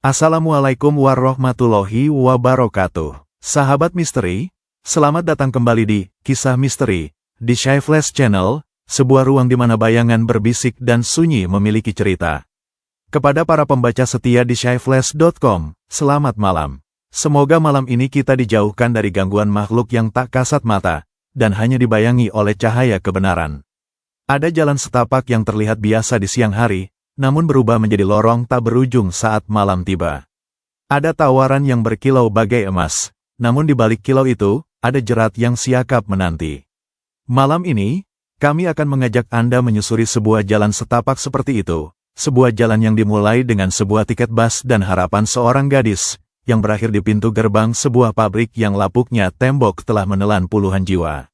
Assalamualaikum warahmatullahi wabarakatuh. Sahabat misteri, selamat datang kembali di Kisah Misteri di Shy Flash Channel, sebuah ruang di mana bayangan berbisik dan sunyi memiliki cerita. Kepada para pembaca setia di shyflash.com, selamat malam. Semoga malam ini kita dijauhkan dari gangguan makhluk yang tak kasat mata, dan hanya dibayangi oleh cahaya kebenaran. Ada jalan setapak yang terlihat biasa di siang hari, namun berubah menjadi lorong tak berujung saat malam tiba. Ada tawaran yang berkilau bagai emas, namun di balik kilau itu, ada jerat yang siakap menanti. Malam ini, kami akan mengajak Anda menyusuri sebuah jalan setapak seperti itu, sebuah jalan yang dimulai dengan sebuah tiket bus dan harapan seorang gadis, yang berakhir di pintu gerbang sebuah pabrik yang lapuknya tembok telah menelan puluhan jiwa.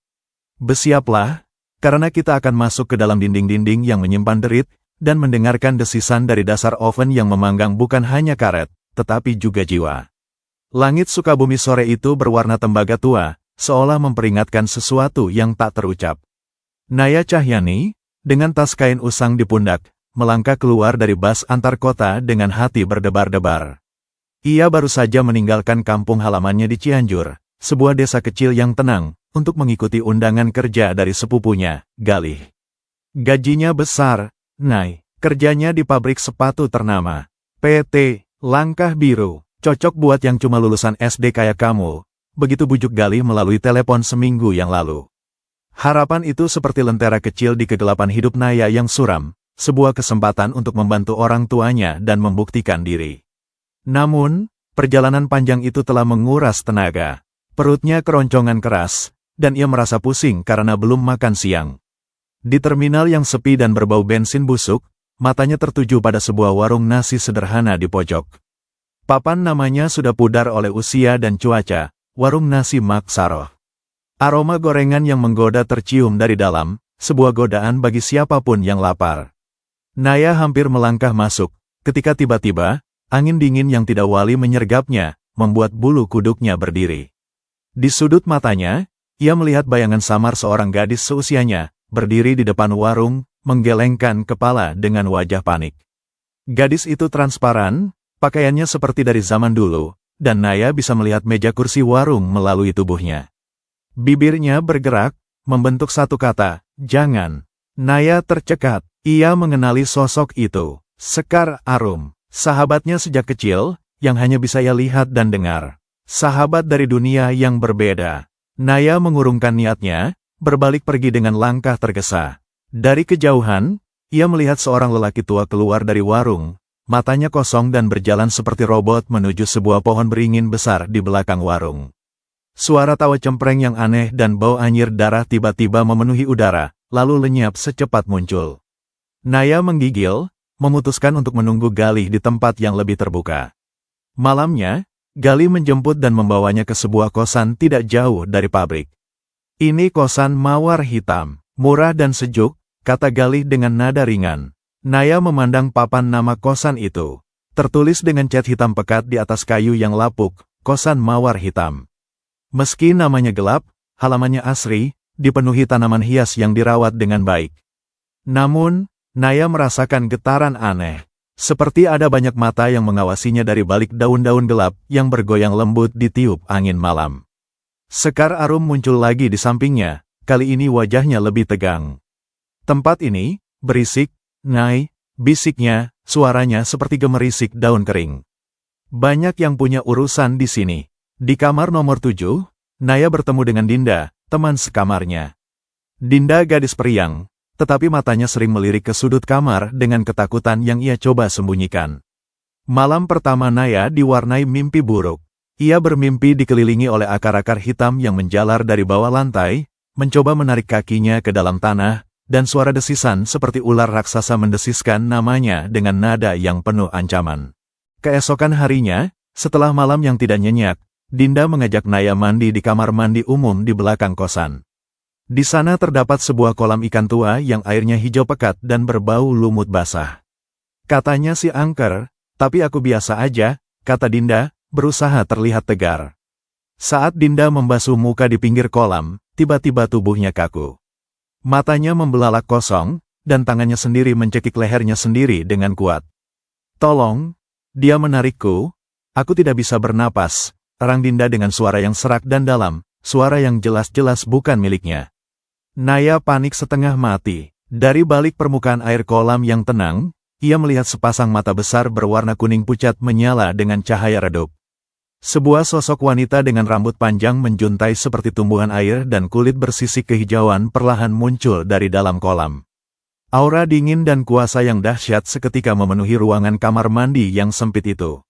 Bersiaplah, karena kita akan masuk ke dalam dinding-dinding yang menyimpan derit, dan mendengarkan desisan dari dasar oven yang memanggang bukan hanya karet, tetapi juga jiwa. Langit Sukabumi sore itu berwarna tembaga tua, seolah memperingatkan sesuatu yang tak terucap. Naya Cahyani, dengan tas kain usang di pundak, melangkah keluar dari bus antar kota dengan hati berdebar-debar. Ia baru saja meninggalkan kampung halamannya di Cianjur, sebuah desa kecil yang tenang, untuk mengikuti undangan kerja dari sepupunya, Galih. Gajinya besar, Nay, kerjanya di pabrik sepatu ternama, PT Langkah Biru, cocok buat yang cuma lulusan SD kayak kamu, begitu bujuk Galih melalui telepon seminggu yang lalu. Harapan itu seperti lentera kecil di kegelapan hidup Naya yang suram, sebuah kesempatan untuk membantu orang tuanya dan membuktikan diri. Namun, perjalanan panjang itu telah menguras tenaga, perutnya keroncongan keras, dan ia merasa pusing karena belum makan siang. Di terminal yang sepi dan berbau bensin busuk, matanya tertuju pada sebuah warung nasi sederhana di pojok. Papan namanya sudah pudar oleh usia dan cuaca, warung nasi Mak Saroh. Aroma gorengan yang menggoda tercium dari dalam, sebuah godaan bagi siapapun yang lapar. Naya hampir melangkah masuk, ketika tiba-tiba, angin dingin yang tidak wali menyergapnya, membuat bulu kuduknya berdiri. Di sudut matanya, ia melihat bayangan samar seorang gadis seusianya, berdiri di depan warung, menggelengkan kepala dengan wajah panik. Gadis itu transparan, pakaiannya seperti dari zaman dulu, dan Naya bisa melihat meja kursi warung melalui tubuhnya. Bibirnya bergerak, membentuk satu kata, jangan. Naya tercekat, ia mengenali sosok itu, Sekar Arum, sahabatnya sejak kecil, yang hanya bisa ia lihat dan dengar. Sahabat dari dunia yang berbeda. Naya mengurungkan niatnya, berbalik pergi dengan langkah tergesa. Dari kejauhan, ia melihat seorang lelaki tua keluar dari warung, matanya kosong dan berjalan seperti robot menuju sebuah pohon beringin besar di belakang warung. Suara tawa cempreng yang aneh dan bau anyir darah tiba-tiba memenuhi udara, lalu lenyap secepat muncul. Naya menggigil, memutuskan untuk menunggu Galih di tempat yang lebih terbuka. Malamnya, Galih menjemput dan membawanya ke sebuah kosan tidak jauh dari pabrik. Ini kosan mawar hitam, murah dan sejuk, kata Galih dengan nada ringan. Naya memandang papan nama kosan itu. Tertulis dengan cat hitam pekat di atas kayu yang lapuk, kosan mawar hitam. Meski namanya gelap, halamannya asri, dipenuhi tanaman hias yang dirawat dengan baik. Namun, Naya merasakan getaran aneh. Seperti ada banyak mata yang mengawasinya dari balik daun-daun gelap yang bergoyang lembut ditiup angin malam. Sekar Arum muncul lagi di sampingnya, kali ini wajahnya lebih tegang. Tempat ini, berisik, Nay, bisiknya, suaranya seperti gemerisik daun kering. Banyak yang punya urusan di sini. Di kamar nomor 7, Naya bertemu dengan Dinda, teman sekamarnya. Dinda gadis periang, tetapi matanya sering melirik ke sudut kamar dengan ketakutan yang ia coba sembunyikan. Malam pertama Naya diwarnai mimpi buruk. Ia bermimpi dikelilingi oleh akar-akar hitam yang menjalar dari bawah lantai, mencoba menarik kakinya ke dalam tanah, dan suara desisan seperti ular raksasa mendesiskan namanya dengan nada yang penuh ancaman. Keesokan harinya, setelah malam yang tidak nyenyak, Dinda mengajak Naya mandi di kamar mandi umum di belakang kosan. Di sana terdapat sebuah kolam ikan tua yang airnya hijau pekat dan berbau lumut basah. Katanya si angker, tapi aku biasa aja, kata Dinda, berusaha terlihat tegar. Saat Dinda membasuh muka di pinggir kolam, tiba-tiba tubuhnya kaku. Matanya membelalak kosong, dan tangannya sendiri mencekik lehernya sendiri dengan kuat. Tolong, Dia menarikku. Aku tidak bisa bernapas, terang Dinda dengan suara yang serak dan dalam, suara yang jelas-jelas bukan miliknya. Naya panik setengah mati. Dari balik permukaan air kolam yang tenang, ia melihat sepasang mata besar berwarna kuning pucat menyala dengan cahaya redup. Sebuah sosok wanita dengan rambut panjang menjuntai seperti tumbuhan air dan kulit bersisik kehijauan perlahan muncul dari dalam kolam. Aura dingin dan kuasa yang dahsyat seketika memenuhi ruangan kamar mandi yang sempit itu.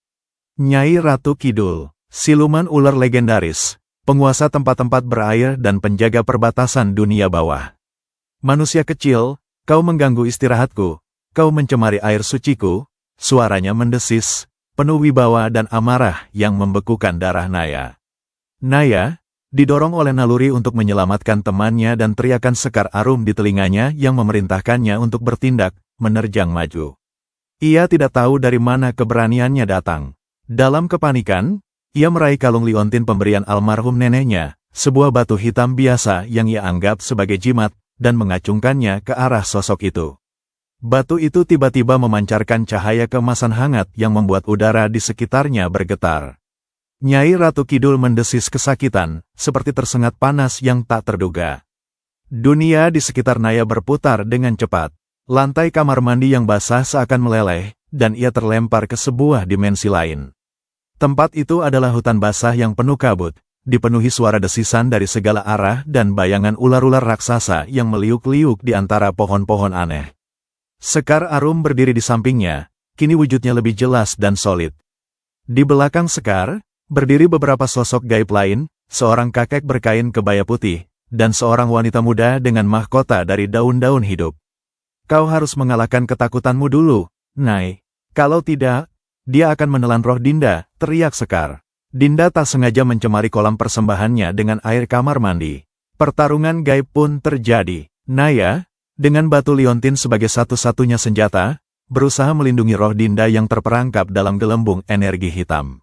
Nyai Ratu Kidul, siluman ular legendaris, penguasa tempat-tempat berair dan penjaga perbatasan dunia bawah. Manusia kecil, kau mengganggu istirahatku, kau mencemari air suciku, suaranya mendesis, penuh wibawa dan amarah yang membekukan darah Naya. Naya, didorong oleh naluri untuk menyelamatkan temannya dan teriakan Sekar Arum di telinganya yang memerintahkannya untuk bertindak, menerjang maju. Ia tidak tahu dari mana keberaniannya datang. Dalam kepanikan, ia meraih kalung liontin pemberian almarhum neneknya, sebuah batu hitam biasa yang ia anggap sebagai jimat, dan mengacungkannya ke arah sosok itu. Batu itu tiba-tiba memancarkan cahaya keemasan hangat yang membuat udara di sekitarnya bergetar. Nyai Ratu Kidul mendesis kesakitan, seperti tersengat panas yang tak terduga. Dunia di sekitar Naya berputar dengan cepat. Lantai kamar mandi yang basah seakan meleleh, dan ia terlempar ke sebuah dimensi lain. Tempat itu adalah hutan basah yang penuh kabut, dipenuhi suara desisan dari segala arah dan bayangan ular-ular raksasa yang meliuk-liuk di antara pohon-pohon aneh. Sekar Arum berdiri di sampingnya, kini wujudnya lebih jelas dan solid. Di belakang Sekar, berdiri beberapa sosok gaib lain, seorang kakek berkain kebaya putih, dan seorang wanita muda dengan mahkota dari daun-daun hidup. Kau harus mengalahkan ketakutanmu dulu, Nai. Kalau tidak, dia akan menelan roh Dinda, teriak Sekar. Dinda tak sengaja mencemari kolam persembahannya dengan air kamar mandi. Pertarungan gaib pun terjadi. Naya, dengan batu liontin sebagai satu-satunya senjata, berusaha melindungi roh Dinda yang terperangkap dalam gelembung energi hitam.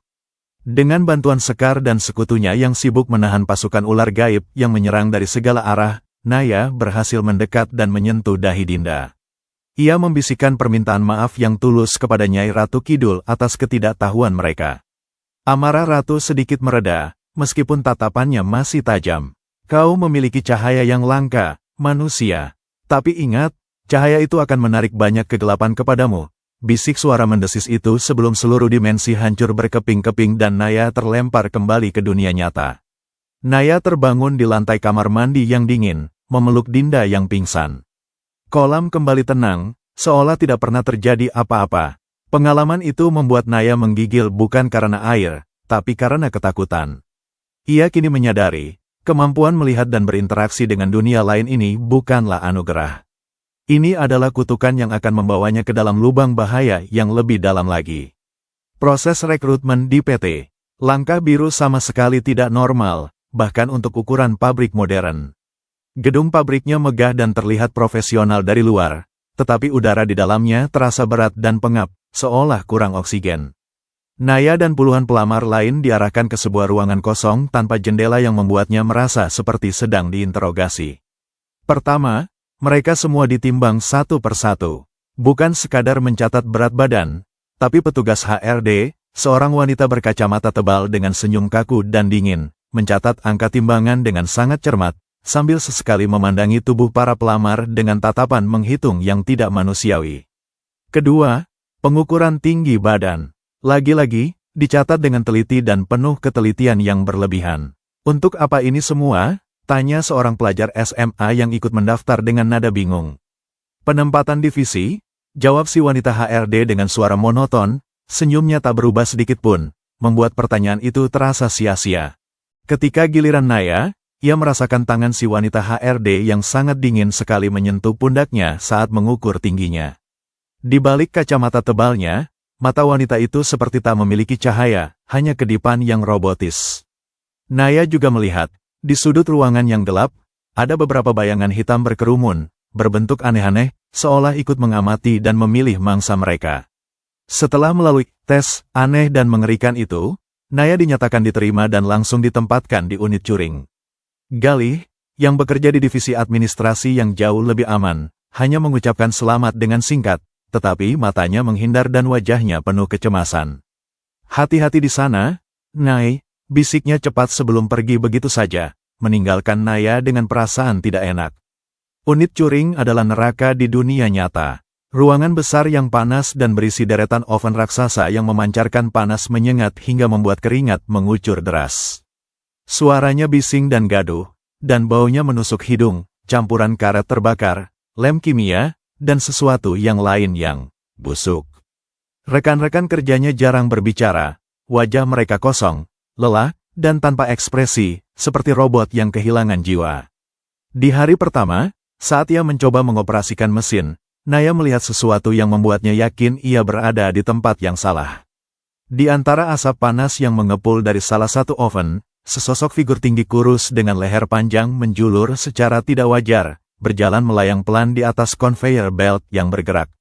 Dengan bantuan Sekar dan sekutunya yang sibuk menahan pasukan ular gaib yang menyerang dari segala arah, Naya berhasil mendekat dan menyentuh dahi Dinda. Ia membisikkan permintaan maaf yang tulus kepada Nyai Ratu Kidul atas ketidaktahuan mereka. Amarah Ratu sedikit mereda, meskipun tatapannya masih tajam. Kau memiliki cahaya yang langka, manusia. Tapi ingat, cahaya itu akan menarik banyak kegelapan kepadamu. Bisik suara mendesis itu sebelum seluruh dimensi hancur berkeping-keping dan Naya terlempar kembali ke dunia nyata. Naya terbangun di lantai kamar mandi yang dingin, memeluk Dinda yang pingsan. Kolam kembali tenang, seolah tidak pernah terjadi apa-apa. Pengalaman itu membuat Naya menggigil bukan karena air, tapi karena ketakutan. Ia kini menyadari, kemampuan melihat dan berinteraksi dengan dunia lain ini bukanlah anugerah. Ini adalah kutukan yang akan membawanya ke dalam lubang bahaya yang lebih dalam lagi. Proses rekrutmen di PT Langkah Biru sama sekali tidak normal, bahkan untuk ukuran pabrik modern. Gedung pabriknya megah dan terlihat profesional dari luar, tetapi udara di dalamnya terasa berat dan pengap, seolah kurang oksigen. Naya dan puluhan pelamar lain diarahkan ke sebuah ruangan kosong tanpa jendela yang membuatnya merasa seperti sedang diinterogasi. Pertama, mereka semua ditimbang satu persatu. Bukan sekadar mencatat berat badan, tapi petugas HRD, seorang wanita berkacamata tebal dengan senyum kaku dan dingin, mencatat angka timbangan dengan sangat cermat, sambil sesekali memandangi tubuh para pelamar dengan tatapan menghitung yang tidak manusiawi. Kedua, pengukuran tinggi badan. Lagi-lagi, dicatat dengan teliti dan penuh ketelitian yang berlebihan. Untuk apa ini semua? Tanya seorang pelajar SMA yang ikut mendaftar dengan nada bingung. Penempatan divisi? Jawab si wanita HRD dengan suara monoton, senyumnya tak berubah sedikit pun, membuat pertanyaan itu terasa sia-sia. Ketika giliran Naya, ia merasakan tangan si wanita HRD yang sangat dingin sekali menyentuh pundaknya saat mengukur tingginya. Di balik kacamata tebalnya, mata wanita itu seperti tak memiliki cahaya, hanya kedipan yang robotis. Naya juga melihat, di sudut ruangan yang gelap, ada beberapa bayangan hitam berkerumun, berbentuk aneh-aneh, seolah ikut mengamati dan memilih mangsa mereka. Setelah melalui tes aneh dan mengerikan itu, Naya dinyatakan diterima dan langsung ditempatkan di unit curing. Galih, yang bekerja di divisi administrasi yang jauh lebih aman, hanya mengucapkan selamat dengan singkat, tetapi matanya menghindar dan wajahnya penuh kecemasan. Hati-hati di sana, Nai, bisiknya cepat sebelum pergi begitu saja, meninggalkan Naya dengan perasaan tidak enak. Unit curing adalah neraka di dunia nyata. Ruangan besar yang panas dan berisi deretan oven raksasa yang memancarkan panas menyengat hingga membuat keringat mengucur deras. Suaranya bising dan gaduh, dan baunya menusuk hidung, campuran karet terbakar, lem kimia, dan sesuatu yang lain yang busuk. Rekan-rekan kerjanya jarang berbicara, wajah mereka kosong, lelah, dan tanpa ekspresi, seperti robot yang kehilangan jiwa. Di hari pertama, saat ia mencoba mengoperasikan mesin, Naya melihat sesuatu yang membuatnya yakin ia berada di tempat yang salah. Di antara asap panas yang mengepul dari salah satu oven, sesosok figur tinggi kurus dengan leher panjang menjulur secara tidak wajar, berjalan melayang pelan di atas conveyor belt yang bergerak.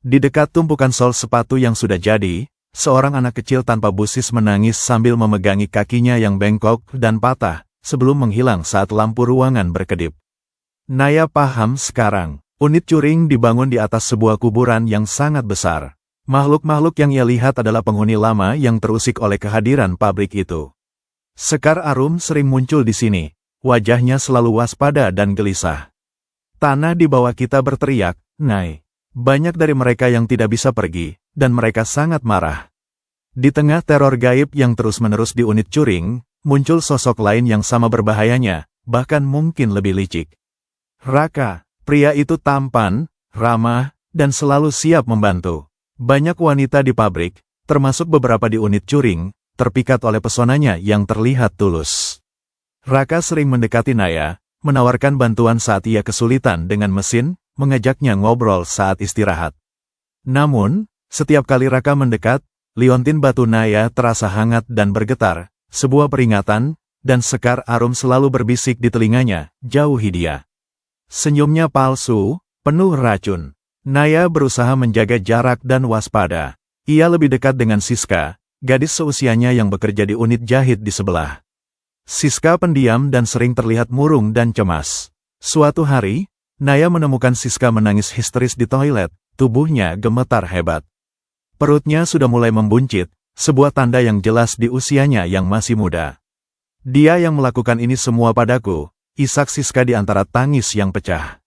Di dekat tumpukan sol sepatu yang sudah jadi, seorang anak kecil tanpa busis menangis sambil memegangi kakinya yang bengkok dan patah, sebelum menghilang saat lampu ruangan berkedip. Naya paham sekarang. Unit curing dibangun di atas sebuah kuburan yang sangat besar. Makhluk-makhluk yang ia lihat adalah penghuni lama yang terusik oleh kehadiran pabrik itu. Sekar Arum sering muncul di sini. Wajahnya selalu waspada dan gelisah. Tanah di bawah kita berteriak, Nai. Banyak dari mereka yang tidak bisa pergi, dan mereka sangat marah. Di tengah teror gaib yang terus-menerus di unit curing, muncul sosok lain yang sama berbahayanya, bahkan mungkin lebih licik. Raka. Pria itu tampan, ramah, dan selalu siap membantu. Banyak wanita di pabrik, termasuk beberapa di unit curing, terpikat oleh pesonanya yang terlihat tulus. Raka sering mendekati Naya, menawarkan bantuan saat ia kesulitan dengan mesin, mengajaknya ngobrol saat istirahat. Namun, setiap kali Raka mendekat, liontin batu Naya terasa hangat dan bergetar, sebuah peringatan, dan Sekar Arum selalu berbisik di telinganya, jauhi dia. Senyumnya palsu, penuh racun. Naya berusaha menjaga jarak dan waspada. Ia lebih dekat dengan Siska, gadis seusianya yang bekerja di unit jahit di sebelah. Siska pendiam dan sering terlihat murung dan cemas. Suatu hari, Naya menemukan Siska menangis histeris di toilet, tubuhnya gemetar hebat. Perutnya sudah mulai membuncit, sebuah tanda yang jelas di usianya yang masih muda. Dia yang melakukan ini semua padaku. Isak Siska di antara tangis yang pecah.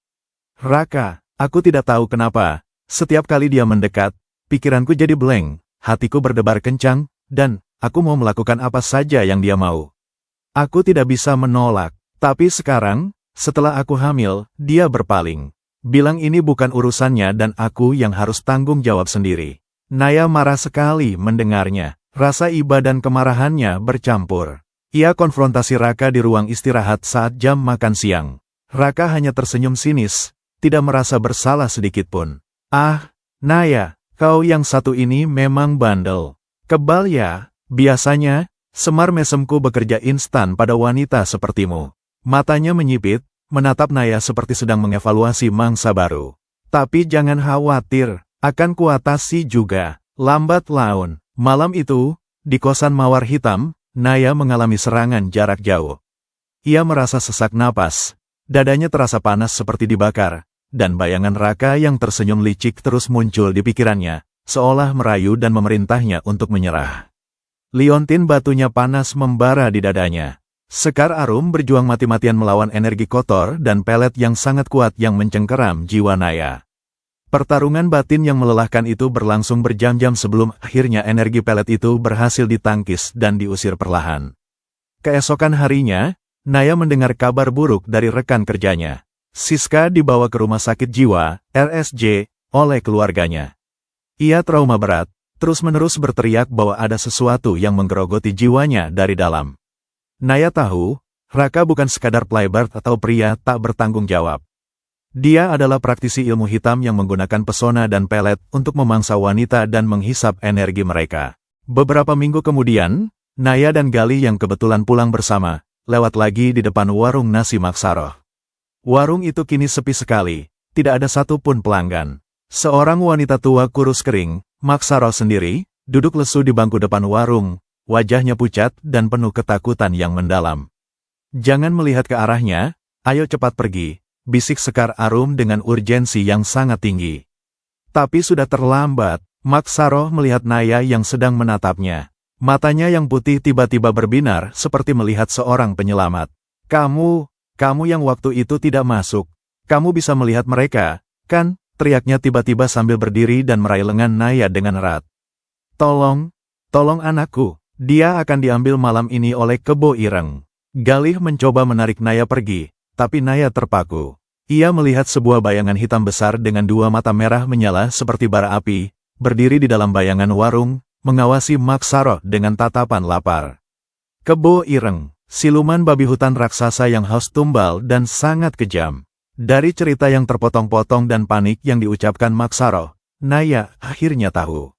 Raka, aku tidak tahu kenapa, setiap kali dia mendekat, pikiranku jadi blank, hatiku berdebar kencang, dan aku mau melakukan apa saja yang dia mau. Aku tidak bisa menolak, tapi sekarang, setelah aku hamil, dia berpaling. Bilang ini bukan urusannya dan aku yang harus tanggung jawab sendiri. Naya marah sekali mendengarnya, rasa iba dan kemarahannya bercampur. Ia konfrontasi Raka di ruang istirahat saat jam makan siang. Raka hanya tersenyum sinis, tidak merasa bersalah sedikitpun. Ah, Naya, kau yang satu ini memang bandel. Kebal ya, biasanya, semar mesemku bekerja instan pada wanita sepertimu. Matanya menyipit, menatap Naya seperti sedang mengevaluasi mangsa baru. Tapi jangan khawatir, akan kuatasi juga. Lambat laun, malam itu, di kosan Mawar Hitam, Naya mengalami serangan jarak jauh. Ia merasa sesak napas, dadanya terasa panas seperti dibakar, dan bayangan Raka yang tersenyum licik terus muncul di pikirannya, seolah merayu dan memerintahnya untuk menyerah. Liontin batunya panas membara di dadanya. Sekar Arum berjuang mati-matian melawan energi kotor dan pelet yang sangat kuat yang mencengkeram jiwa Naya. Pertarungan batin yang melelahkan itu berlangsung berjam-jam sebelum akhirnya energi pelet itu berhasil ditangkis dan diusir perlahan. Keesokan harinya, Naya mendengar kabar buruk dari rekan kerjanya. Siska dibawa ke rumah sakit jiwa, RSJ, oleh keluarganya. Ia trauma berat, terus-menerus berteriak bahwa ada sesuatu yang menggerogoti jiwanya dari dalam. Naya tahu, Raka bukan sekadar playbird atau pria tak bertanggung jawab. Dia adalah praktisi ilmu hitam yang menggunakan pesona dan pelet untuk memangsa wanita dan menghisap energi mereka. Beberapa minggu kemudian, Naya dan Gali yang kebetulan pulang bersama, lewat lagi di depan warung nasi Maksaroh. Warung itu kini sepi sekali, tidak ada satupun pelanggan. Seorang wanita tua kurus kering, Maksaroh sendiri, duduk lesu di bangku depan warung, wajahnya pucat dan penuh ketakutan yang mendalam. Jangan melihat ke arahnya, ayo cepat pergi. Bisik Sekar Arum dengan urgensi yang sangat tinggi. Tapi sudah terlambat. Maksaro melihat Naya yang sedang menatapnya. Matanya yang putih tiba-tiba berbinar seperti melihat seorang penyelamat. Kamu yang waktu itu tidak masuk. Kamu bisa melihat mereka, kan? Teriaknya tiba-tiba sambil berdiri dan meraih lengan Naya dengan erat. Tolong anakku. Dia akan diambil malam ini oleh Kebo Ireng. Galih mencoba menarik Naya pergi, tapi Naya terpaku. Ia melihat sebuah bayangan hitam besar dengan dua mata merah menyala seperti bara api, berdiri di dalam bayangan warung, mengawasi Maksaro dengan tatapan lapar. Kebo Ireng, siluman babi hutan raksasa yang haus tumbal dan sangat kejam. Dari cerita yang terpotong-potong dan panik yang diucapkan Maksaro, Naya akhirnya tahu.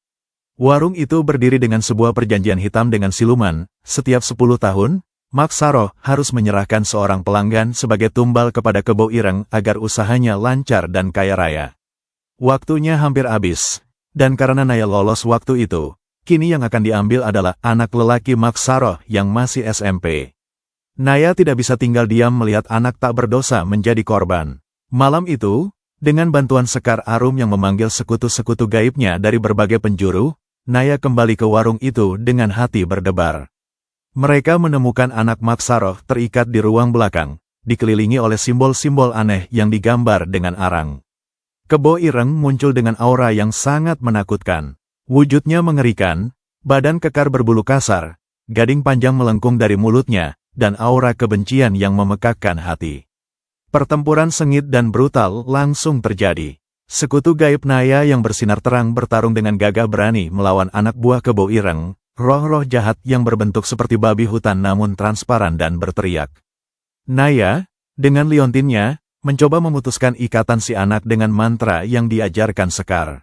Warung itu berdiri dengan sebuah perjanjian hitam dengan siluman. Setiap 10 tahun, Maksaro harus menyerahkan seorang pelanggan sebagai tumbal kepada Kebo Ireng agar usahanya lancar dan kaya raya. Waktunya hampir habis, dan karena Naya lolos waktu itu, kini yang akan diambil adalah anak lelaki Maksaro yang masih SMP. Naya tidak bisa tinggal diam melihat anak tak berdosa menjadi korban. Malam itu, dengan bantuan Sekar Arum yang memanggil sekutu-sekutu gaibnya dari berbagai penjuru, Naya kembali ke warung itu dengan hati berdebar. Mereka menemukan anak Maksaro terikat di ruang belakang, dikelilingi oleh simbol-simbol aneh yang digambar dengan arang. Kebo Ireng muncul dengan aura yang sangat menakutkan. Wujudnya mengerikan, badan kekar berbulu kasar, gading panjang melengkung dari mulutnya, dan aura kebencian yang memekakkan hati. Pertempuran sengit dan brutal langsung terjadi. Sekutu gaib Naya yang bersinar terang bertarung dengan gagah berani melawan anak buah Kebo Ireng, roh-roh jahat yang berbentuk seperti babi hutan namun transparan dan berteriak. Naya, dengan liontinnya, mencoba memutuskan ikatan si anak dengan mantra yang diajarkan Sekar.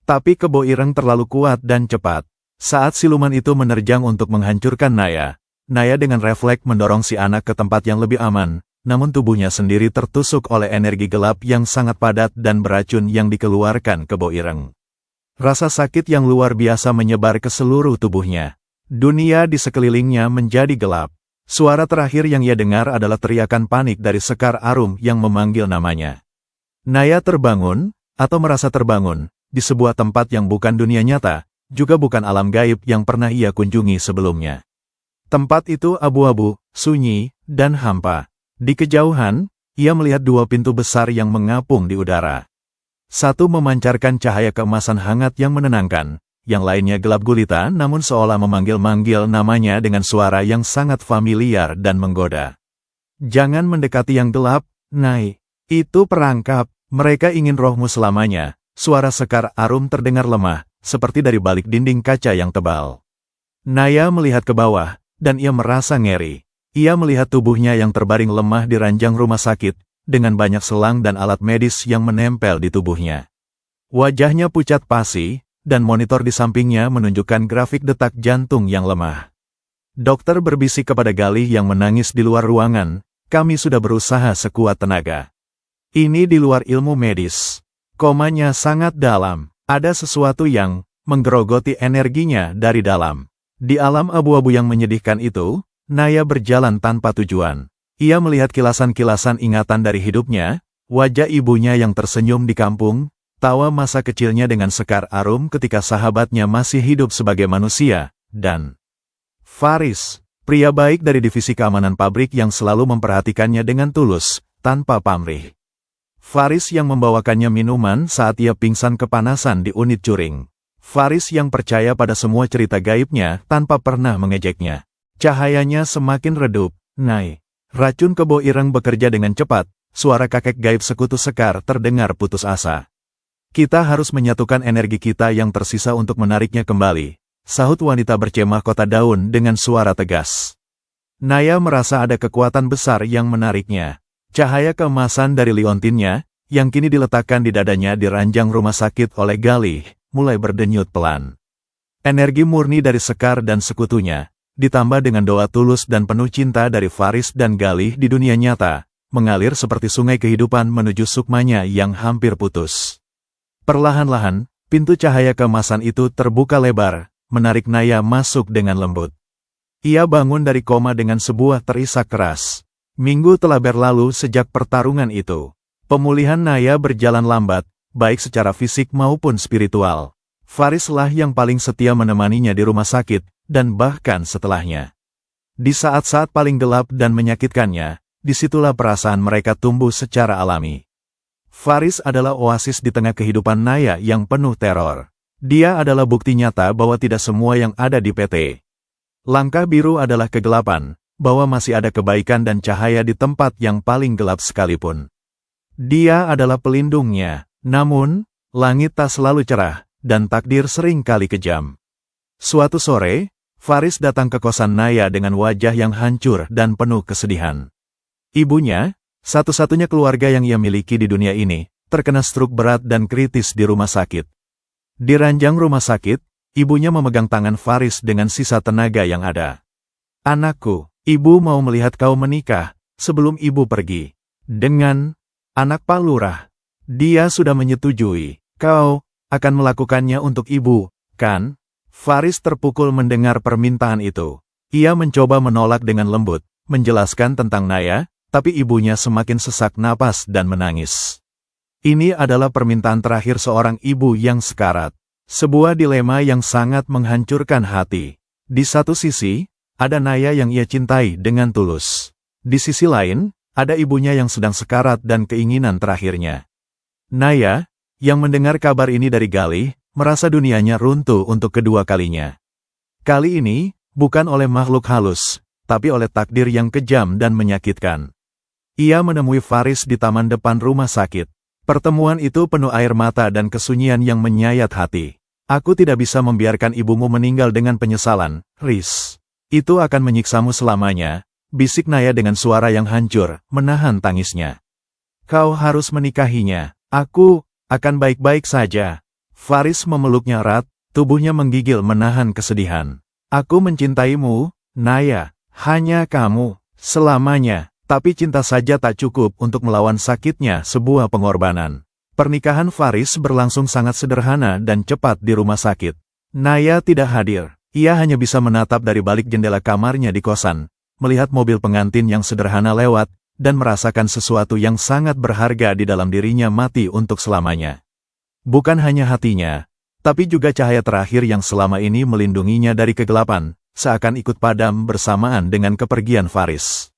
Tapi Kebo Ireng terlalu kuat dan cepat. Saat siluman itu menerjang untuk menghancurkan Naya, Naya dengan refleks mendorong si anak ke tempat yang lebih aman, namun tubuhnya sendiri tertusuk oleh energi gelap yang sangat padat dan beracun yang dikeluarkan Kebo Ireng. Rasa sakit yang luar biasa menyebar ke seluruh tubuhnya. Dunia di sekelilingnya menjadi gelap. Suara terakhir yang ia dengar adalah teriakan panik dari Sekar Arum yang memanggil namanya. Naya terbangun, atau merasa terbangun, di sebuah tempat yang bukan dunia nyata, juga bukan alam gaib yang pernah ia kunjungi sebelumnya. Tempat itu abu-abu, sunyi, dan hampa. Di kejauhan, ia melihat dua pintu besar yang mengapung di udara. Satu memancarkan cahaya keemasan hangat yang menenangkan, yang lainnya gelap gulita namun seolah memanggil-manggil namanya dengan suara yang sangat familiar dan menggoda. Jangan mendekati yang gelap, Nai. Itu perangkap, mereka ingin rohmu selamanya. Suara Sekar Arum terdengar lemah, seperti dari balik dinding kaca yang tebal. Naya melihat ke bawah, dan ia merasa ngeri. Ia melihat tubuhnya yang terbaring lemah di ranjang rumah sakit, dengan banyak selang dan alat medis yang menempel di tubuhnya. Wajahnya pucat pasi, dan monitor di sampingnya menunjukkan grafik detak jantung yang lemah. Dokter berbisik kepada Galih yang menangis di luar ruangan, kami sudah berusaha sekuat tenaga. Ini di luar ilmu medis. Komanya sangat dalam, ada sesuatu yang menggerogoti energinya dari dalam. Di alam abu-abu yang menyedihkan itu, Naya berjalan tanpa tujuan. Ia melihat kilasan-kilasan ingatan dari hidupnya, wajah ibunya yang tersenyum di kampung, tawa masa kecilnya dengan Sekar Arum ketika sahabatnya masih hidup sebagai manusia, dan Faris, pria baik dari divisi keamanan pabrik yang selalu memperhatikannya dengan tulus, tanpa pamrih. Faris yang membawakannya minuman saat ia pingsan kepanasan di unit curing. Faris yang percaya pada semua cerita gaibnya tanpa pernah mengejeknya. Cahayanya semakin redup. Nai. Racun Kebo Ireng bekerja dengan cepat, suara kakek gaib sekutu Sekar terdengar putus asa. Kita harus menyatukan energi kita yang tersisa untuk menariknya kembali, sahut wanita bercemah kota daun dengan suara tegas. Naya merasa ada kekuatan besar yang menariknya. Cahaya keemasan dari liontinnya, yang kini diletakkan di dadanya di ranjang rumah sakit oleh Galih, mulai berdenyut pelan. Energi murni dari Sekar dan sekutunya, ditambah dengan doa tulus dan penuh cinta dari Faris dan Galih di dunia nyata, mengalir seperti sungai kehidupan menuju sukmanya yang hampir putus. Perlahan-lahan, pintu cahaya keemasan itu terbuka lebar, menarik Naya masuk dengan lembut. Ia bangun dari koma dengan sebuah terisak keras. Minggu telah berlalu sejak pertarungan itu. Pemulihan Naya berjalan lambat, baik secara fisik maupun spiritual. Faris lah yang paling setia menemaninya di rumah sakit, dan bahkan setelahnya. Di saat-saat paling gelap dan menyakitkannya, disitulah perasaan mereka tumbuh secara alami. Faris adalah oasis di tengah kehidupan Naya yang penuh teror. Dia adalah bukti nyata bahwa tidak semua yang ada di PT Langkah Biru adalah kegelapan, bahwa masih ada kebaikan dan cahaya di tempat yang paling gelap sekalipun. Dia adalah pelindungnya, namun, langit tak selalu cerah, dan takdir sering kali kejam. Suatu sore, Faris datang ke kosan Naya dengan wajah yang hancur dan penuh kesedihan. Ibunya, satu-satunya keluarga yang ia miliki di dunia ini, terkena stroke berat dan kritis di rumah sakit. Di ranjang rumah sakit, ibunya memegang tangan Faris dengan sisa tenaga yang ada. "Anakku, ibu mau melihat kau menikah, sebelum ibu pergi. Dengan anak Pak Lurah. Dia sudah menyetujui. Kau akan melakukannya untuk ibu, kan?" Faris terpukul mendengar permintaan itu. Ia mencoba menolak dengan lembut, menjelaskan tentang Naya, tapi ibunya semakin sesak napas dan menangis. Ini adalah permintaan terakhir seorang ibu yang sekarat. Sebuah dilema yang sangat menghancurkan hati. Di satu sisi, ada Naya yang ia cintai dengan tulus. Di sisi lain, ada ibunya yang sedang sekarat dan keinginan terakhirnya. Naya, yang mendengar kabar ini dari Galih, merasa dunianya runtuh untuk kedua kalinya. Kali ini, bukan oleh makhluk halus, tapi oleh takdir yang kejam dan menyakitkan. Ia menemui Faris di taman depan rumah sakit. Pertemuan itu penuh air mata dan kesunyian yang menyayat hati. "Aku tidak bisa membiarkan ibumu meninggal dengan penyesalan, Riz. Itu akan menyiksamu selamanya," bisik Naya dengan suara yang hancur, menahan tangisnya. "Kau harus menikahinya. Aku akan baik-baik saja." Faris memeluknya erat, tubuhnya menggigil menahan kesedihan. "Aku mencintaimu, Naya. Hanya kamu, selamanya. Tapi cinta saja tak cukup untuk melawan sakitnya sebuah pengorbanan." Pernikahan Faris berlangsung sangat sederhana dan cepat di rumah sakit. Naya tidak hadir. Ia hanya bisa menatap dari balik jendela kamarnya di kosan, melihat mobil pengantin yang sederhana lewat, dan merasakan sesuatu yang sangat berharga di dalam dirinya mati untuk selamanya. Bukan hanya hatinya, tapi juga cahaya terakhir yang selama ini melindunginya dari kegelapan, seakan ikut padam bersamaan dengan kepergian Faris.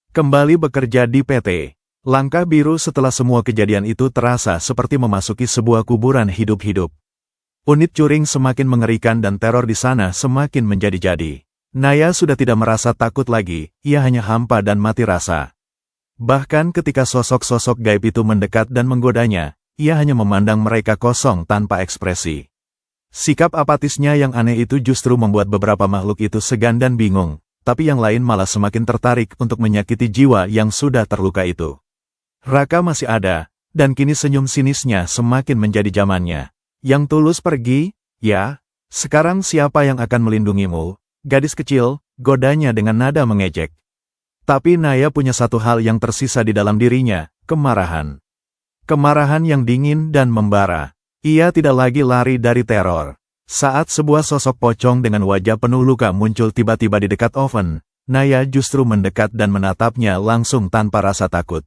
Kembali bekerja di PT Langkah Biru setelah semua kejadian itu terasa seperti memasuki sebuah kuburan hidup-hidup. Unit curing semakin mengerikan dan teror di sana semakin menjadi-jadi. Naya sudah tidak merasa takut lagi, ia hanya hampa dan mati rasa. Bahkan ketika sosok-sosok gaib itu mendekat dan menggodanya, ia hanya memandang mereka kosong tanpa ekspresi. Sikap apatisnya yang aneh itu justru membuat beberapa makhluk itu segan dan bingung, tapi yang lain malah semakin tertarik untuk menyakiti jiwa yang sudah terluka itu. Raka masih ada, dan kini senyum sinisnya semakin menjadi zamannya. "Yang tulus pergi, ya? Sekarang siapa yang akan melindungimu, gadis kecil?" godanya dengan nada mengejek. Tapi Naya punya satu hal yang tersisa di dalam dirinya, kemarahan. Kemarahan yang dingin dan membara. Ia tidak lagi lari dari teror. Saat sebuah sosok pocong dengan wajah penuh luka muncul tiba-tiba di dekat oven, Naya justru mendekat dan menatapnya langsung tanpa rasa takut.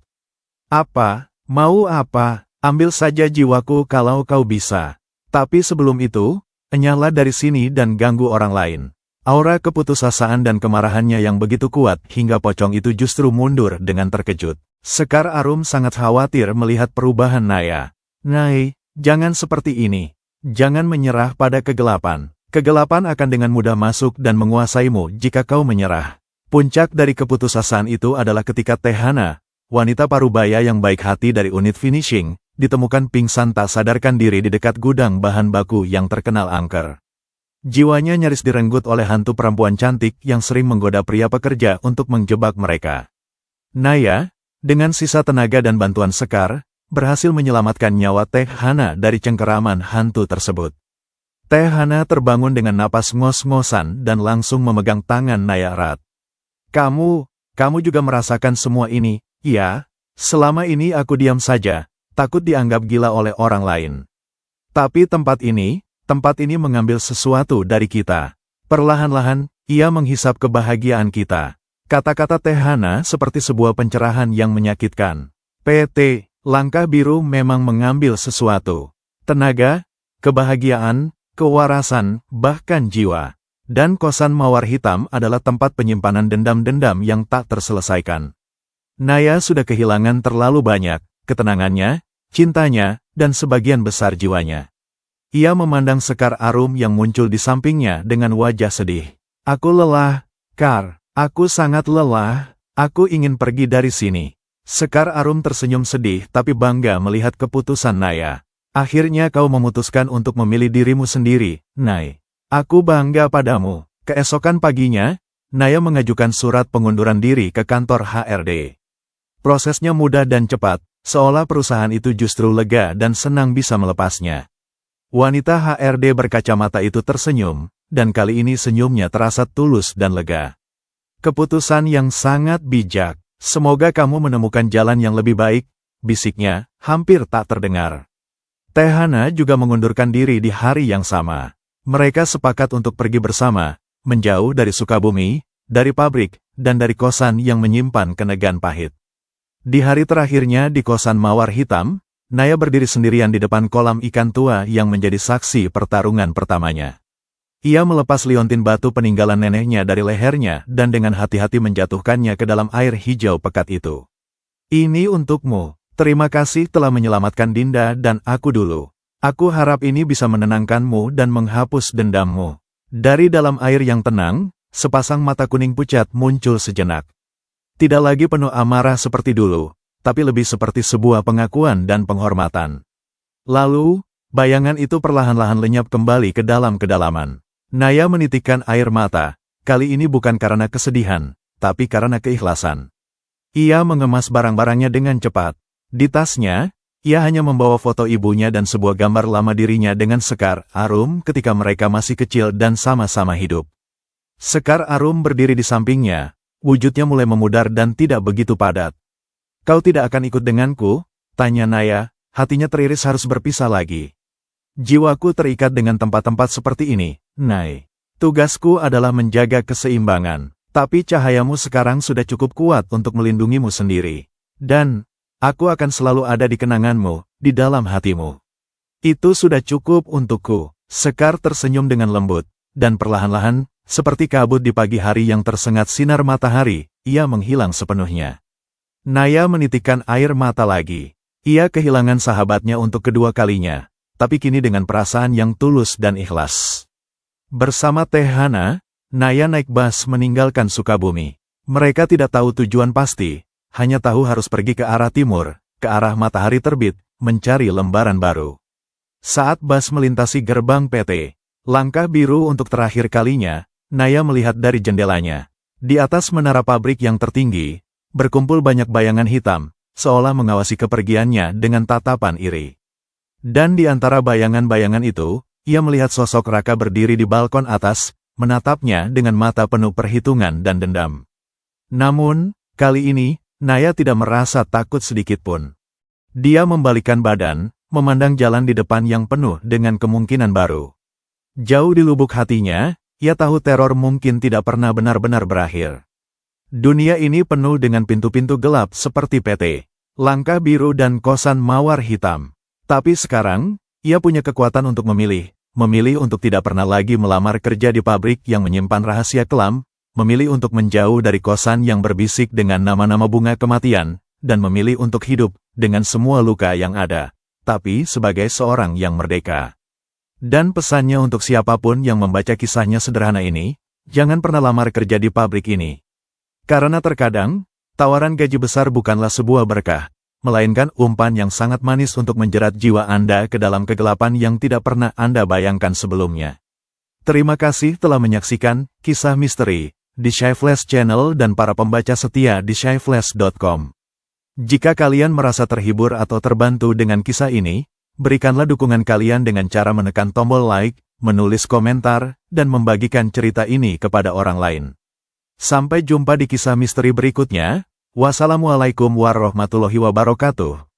"Apa? Mau apa? Ambil saja jiwaku kalau kau bisa. Tapi sebelum itu, enyahlah dari sini dan ganggu orang lain." Aura keputusasaan dan kemarahannya yang begitu kuat hingga pocong itu justru mundur dengan terkejut. Sekar Arum sangat khawatir melihat perubahan Naya. "Nai, jangan seperti ini. Jangan menyerah pada kegelapan. Kegelapan akan dengan mudah masuk dan menguasaimu jika kau menyerah." Puncak dari keputusasaan itu adalah ketika Tehana, wanita parubaya yang baik hati dari unit finishing, ditemukan pingsan tak sadarkan diri di dekat gudang bahan baku yang terkenal angker. Jiwanya nyaris direnggut oleh hantu perempuan cantik yang sering menggoda pria pekerja untuk menjebak mereka. Naya, dengan sisa tenaga dan bantuan Sekar, berhasil menyelamatkan nyawa Tehana dari cengkeraman hantu tersebut. Tehana terbangun dengan napas ngos-ngosan dan langsung memegang tangan Naya erat. Kamu juga merasakan semua ini?" "Ya, selama ini aku diam saja, takut dianggap gila oleh orang lain. Tapi tempat ini mengambil sesuatu dari kita." Perlahan-lahan, ia menghisap kebahagiaan kita. Kata-kata Tehana seperti sebuah pencerahan yang menyakitkan. PT Langkah biru memang mengambil sesuatu. Tenaga, kebahagiaan, kewarasan, bahkan jiwa. Dan kosan mawar hitam adalah tempat penyimpanan dendam-dendam yang tak terselesaikan. Naya sudah kehilangan terlalu banyak, ketenangannya, cintanya, dan sebagian besar jiwanya. Ia memandang Sekar Arum yang muncul di sampingnya dengan wajah sedih. Aku lelah, Kar. Aku sangat lelah. Aku ingin pergi dari sini. Sekar Arum tersenyum sedih tapi bangga melihat keputusan Naya. Akhirnya kau memutuskan untuk memilih dirimu sendiri, Nay. Aku bangga padamu. Keesokan paginya, Naya mengajukan surat pengunduran diri ke kantor HRD. Prosesnya mudah dan cepat, seolah perusahaan itu justru lega dan senang bisa melepasnya. Wanita HRD berkacamata itu tersenyum, dan kali ini senyumnya terasa tulus dan lega. Keputusan yang sangat bijak. Semoga kamu menemukan jalan yang lebih baik, bisiknya, hampir tak terdengar. Tehana juga mengundurkan diri di hari yang sama. Mereka sepakat untuk pergi bersama, menjauh dari Sukabumi, dari pabrik, dan dari kosan yang menyimpan kenegan pahit. Di hari terakhirnya di kosan mawar hitam, Naya berdiri sendirian di depan kolam ikan tua yang menjadi saksi pertarungan pertamanya. Ia melepas liontin batu peninggalan neneknya dari lehernya dan dengan hati-hati menjatuhkannya ke dalam air hijau pekat itu. Ini untukmu. Terima kasih telah menyelamatkan Dinda dan aku dulu. Aku harap ini bisa menenangkanmu dan menghapus dendammu. Dari dalam air yang tenang, sepasang mata kuning pucat muncul sejenak. Tidak lagi penuh amarah seperti dulu, tapi lebih seperti sebuah pengakuan dan penghormatan. Lalu, bayangan itu perlahan-lahan lenyap kembali ke dalam kedalaman. Naya menitikkan air mata, kali ini bukan karena kesedihan, tapi karena keikhlasan. Ia mengemas barang-barangnya dengan cepat. Di tasnya, ia hanya membawa foto ibunya dan sebuah gambar lama dirinya dengan Sekar Arum ketika mereka masih kecil dan sama-sama hidup. Sekar Arum berdiri di sampingnya, wujudnya mulai memudar dan tidak begitu padat. Kau tidak akan ikut denganku? Tanya Naya, hatinya teriris harus berpisah lagi. Jiwaku terikat dengan tempat-tempat seperti ini, Nay. Tugasku adalah menjaga keseimbangan, tapi cahayamu sekarang sudah cukup kuat untuk melindungimu sendiri. Dan aku akan selalu ada di kenanganmu, di dalam hatimu. Itu sudah cukup untukku. Sekar tersenyum dengan lembut, dan perlahan-lahan, seperti kabut di pagi hari yang tersengat sinar matahari, ia menghilang sepenuhnya. Naya menitikkan air mata lagi. Ia kehilangan sahabatnya untuk kedua kalinya, tapi kini dengan perasaan yang tulus dan ikhlas. Bersama Tehana, Naya naik bus meninggalkan Sukabumi. Mereka tidak tahu tujuan pasti, hanya tahu harus pergi ke arah timur, ke arah matahari terbit, mencari lembaran baru. Saat bus melintasi gerbang PT, langkah biru untuk terakhir kalinya, Naya melihat dari jendelanya. Di atas menara pabrik yang tertinggi, berkumpul banyak bayangan hitam, seolah mengawasi kepergiannya dengan tatapan iri. Dan di antara bayangan-bayangan itu, ia melihat sosok Raka berdiri di balkon atas, menatapnya dengan mata penuh perhitungan dan dendam. Namun, kali ini, Naya tidak merasa takut sedikitpun. Dia membalikkan badan, memandang jalan di depan yang penuh dengan kemungkinan baru. Jauh di lubuk hatinya, ia tahu teror mungkin tidak pernah benar-benar berakhir. Dunia ini penuh dengan pintu-pintu gelap seperti PT, langkah biru dan kosan mawar hitam. Tapi sekarang, ia punya kekuatan untuk memilih untuk tidak pernah lagi melamar kerja di pabrik yang menyimpan rahasia kelam, memilih untuk menjauh dari kosan yang berbisik dengan nama-nama bunga kematian, dan memilih untuk hidup dengan semua luka yang ada, tapi sebagai seorang yang merdeka. Dan pesannya untuk siapapun yang membaca kisahnya sederhana ini, jangan pernah lamar kerja di pabrik ini. Karena terkadang, tawaran gaji besar bukanlah sebuah berkah, melainkan umpan yang sangat manis untuk menjerat jiwa Anda ke dalam kegelapan yang tidak pernah Anda bayangkan sebelumnya. Terima kasih telah menyaksikan kisah misteri di Shy Flash Channel dan para pembaca setia di shyflash.com. Jika kalian merasa terhibur atau terbantu dengan kisah ini, berikanlah dukungan kalian dengan cara menekan tombol like, menulis komentar, dan membagikan cerita ini kepada orang lain. Sampai jumpa di kisah misteri berikutnya. Wassalamualaikum warahmatullahi wabarakatuh.